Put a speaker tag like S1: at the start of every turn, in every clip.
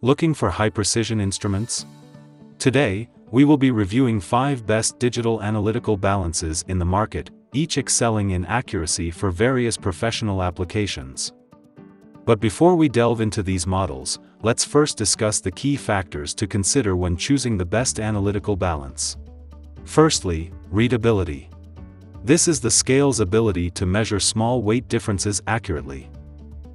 S1: Looking for high-precision instruments? Today, we will be reviewing 5 best digital analytical balances in the market, each excelling in accuracy for various professional applications. But before we delve into these models, let's first discuss the key factors to consider when choosing the best analytical balance. Firstly, readability. This is the scale's ability to measure small weight differences accurately.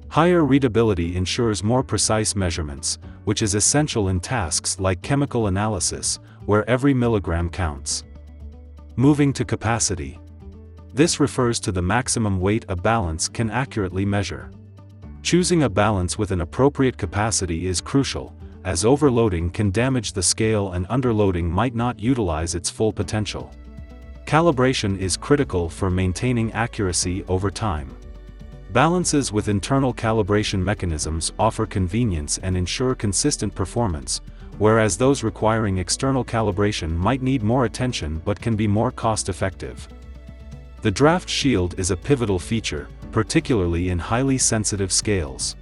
S1: Higher readability ensures more precise measurements, which is essential in tasks like chemical analysis, where every milligram counts. Moving to capacity. This refers to the maximum weight a balance can accurately measure. Choosing a balance with an appropriate capacity is crucial, as overloading can damage the scale and underloading might not utilize its full potential. Calibration is critical for maintaining accuracy over time. Balances with internal calibration mechanisms offer convenience and ensure consistent performance, whereas those requiring external calibration might need more attention but can be more cost-effective. The draft shield is a pivotal feature, particularly in highly sensitive scales.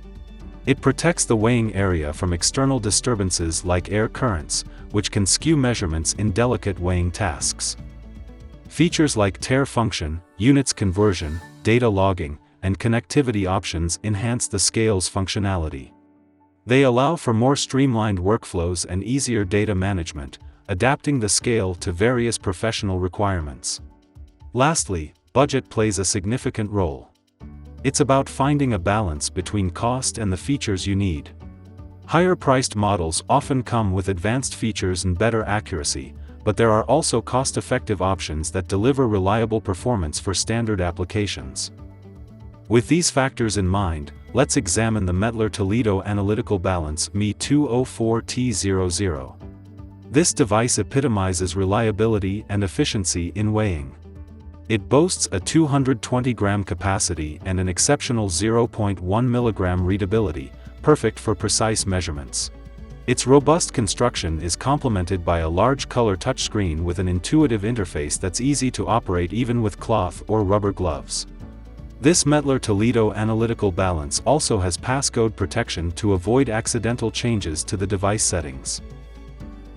S1: It protects the weighing area from external disturbances like air currents, which can skew measurements in delicate weighing tasks. Features like tare function, units conversion, data logging, and connectivity options enhance the scale's functionality. They allow for more streamlined workflows and easier data management, adapting the scale to various professional requirements. Lastly, budget plays a significant role. It's about finding a balance between cost and the features you need. Higher-priced models often come with advanced features and better accuracy, but there are also cost-effective options that deliver reliable performance for standard applications. With these factors in mind, let's examine the Mettler Toledo Analytical Balance Me 204T00. This device epitomizes reliability and efficiency in weighing. It boasts a 220-gram capacity and an exceptional 0.1 milligram readability, perfect for precise measurements. Its robust construction is complemented by a large color touchscreen with an intuitive interface that's easy to operate even with cloth or rubber gloves. This Mettler Toledo Analytical Balance also has passcode protection to avoid accidental changes to the device settings.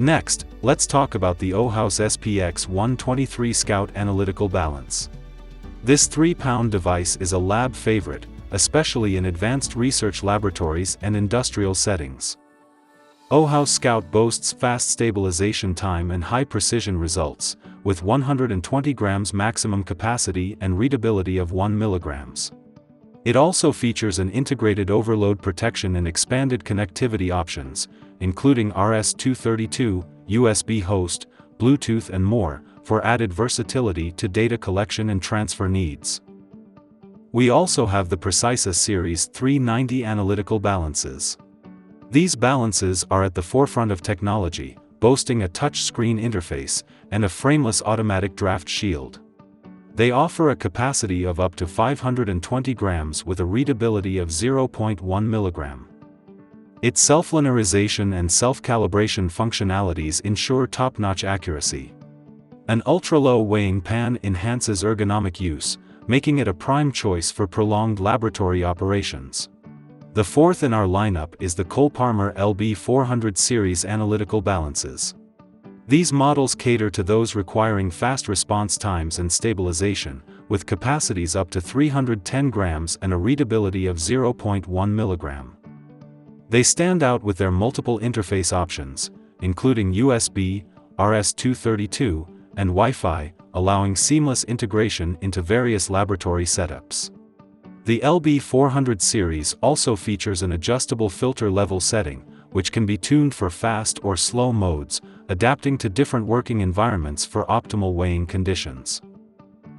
S1: Next, let's talk about the Ohaus SPX 123 Scout Analytical Balance. This 3-pound device is a lab favorite, especially in advanced research laboratories and industrial settings. Ohaus Scout boasts fast stabilization time and high-precision results, with 120 grams maximum capacity and readability of 1 milligrams. It also features an integrated overload protection and expanded connectivity options, including RS-232, USB host, Bluetooth and more, for added versatility to data collection and transfer needs. We also have the Precisa Series 390 Analytical Balances. These balances are at the forefront of technology, boasting a touch-screen interface and a frameless automatic draft shield. They offer a capacity of up to 520 grams with a readability of 0.1 milligram. Its self-linearization and self-calibration functionalities ensure top-notch accuracy. An ultra-low weighing pan enhances ergonomic use, making it a prime choice for prolonged laboratory operations. The fourth in our lineup is the Cole-Parmer LB400 series analytical balances. These models cater to those requiring fast response times and stabilization, with capacities up to 310 grams and a readability of 0.1 milligram. They stand out with their multiple interface options, including USB, RS-232, and Wi-Fi, allowing seamless integration into various laboratory setups. The LB400 series also features an adjustable filter level setting, which can be tuned for fast or slow modes, adapting to different working environments for optimal weighing conditions.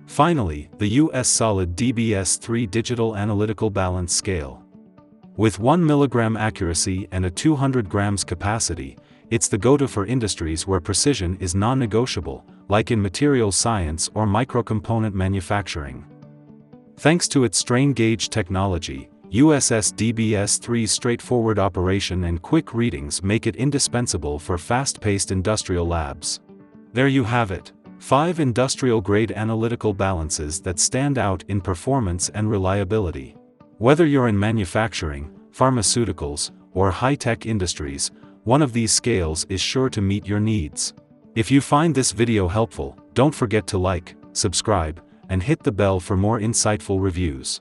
S1: Finally, the US Solid DBS3 Digital Analytical Balance Scale. With 1 milligram accuracy and a 200 grams capacity, it's the go-to for industries where precision is non-negotiable, like in materials science or microcomponent manufacturing. Thanks to its strain gauge technology, USS DBS3's straightforward operation and quick readings make it indispensable for fast-paced industrial labs. There you have it, 5 industrial-grade analytical balances that stand out in performance and reliability. Whether you're in manufacturing, pharmaceuticals, or high-tech industries, one of these scales is sure to meet your needs. If you find this video helpful, don't forget to like, subscribe, and hit the bell for more insightful reviews.